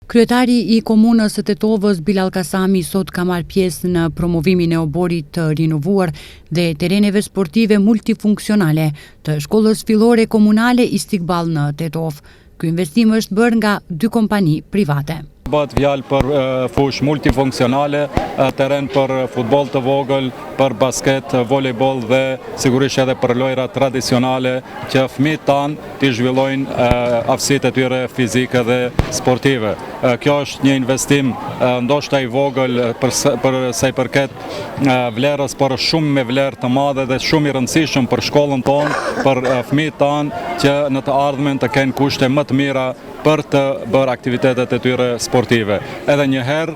Kryetari i komunës së Tetovës, Bilal Kasami, sot ka marrë pjesë në promovimin e oborit të rinovuar dhe tereneve sportive multifunksionale të shkollës fillore komunale Istikball në Tetov. Ky investim është bërë nga 2 kompani private. Bëhet fjalë për fush multifunksionale, teren për futboll të vogël, për basket, volejboll dhe sigurisht edhe për lojra tradicionale që fëmijët tanë të zhvillojnë aftësitë e tyre fizike dhe sportive. Kjo është një investim ndoshta i vogël për sa i përket vlerës, por shumë me vlerë të madhe dhe shumë i rëndësishëm për shkollën tonë, për fëmijët tanë që në të ardhmen të kenë kushte më të mira për të bërë aktivitetet e tyre sportive. Edhe njëherë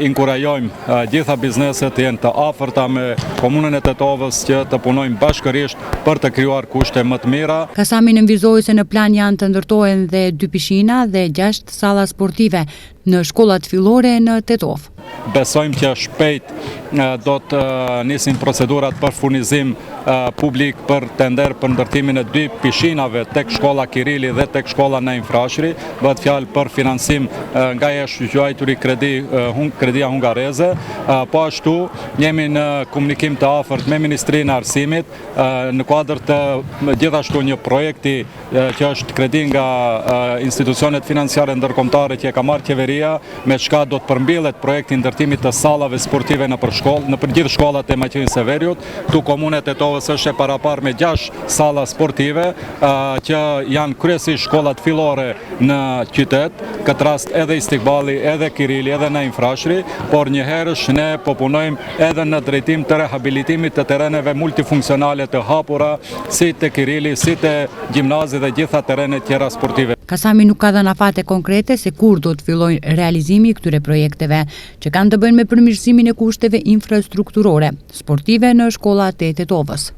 inkurajojmë gjitha bizneset të jenë të afërta me komunën e Tetovës që të punojmë bashkërisht për të krijuar kushte më të mira. Kasami nënvizoi se në plan janë të ndërtohen dhe 2 pishina dhe 6 salla sportive në shkollat fillore në Tetov. Besojmë që shpejt do të nisin procedurat për furnizim publik për tender për ndërtimin e 2 pishinave tek shkolla Kirili dhe tek shkolla Naim Frashëri. Bëhet fjalë për financim nga jashtë quajturi Kredia Hungareze. Po ashtu jemi në komunikim të afërt me Ministrinë e Arsimit në kuadër të gjithashtu një projekti që është kredi nga institucionet financiare ndërkombëtare që e ka marrë qeveria, me çka do të përmbyllet projekti ndërtimit të sallave sportive në gjithë shkollat e Maqenis së Veriut. Tu komuna e Tetovës është e paraparë me 6 salla sportive që janë kryesisht shkollat fillore në qytet, këtë rast edhe Istikballi, edhe Kirili, edhe Naim Frashëri, por njëherësh ne po punojmë edhe në drejtim të rehabilitimit të tereneve multifunksionale të hapura, si të Kirili, si të gjimnazi dhe gjitha terenet tjera sportive. Kasami nuk ka dhënë afate konkrete se kur do të fillojë realizimi i këtyre projekteve, që kanë të bëjnë me përmirësimin e kushteve infrastrukturore sportive në shkollat e Tetovës.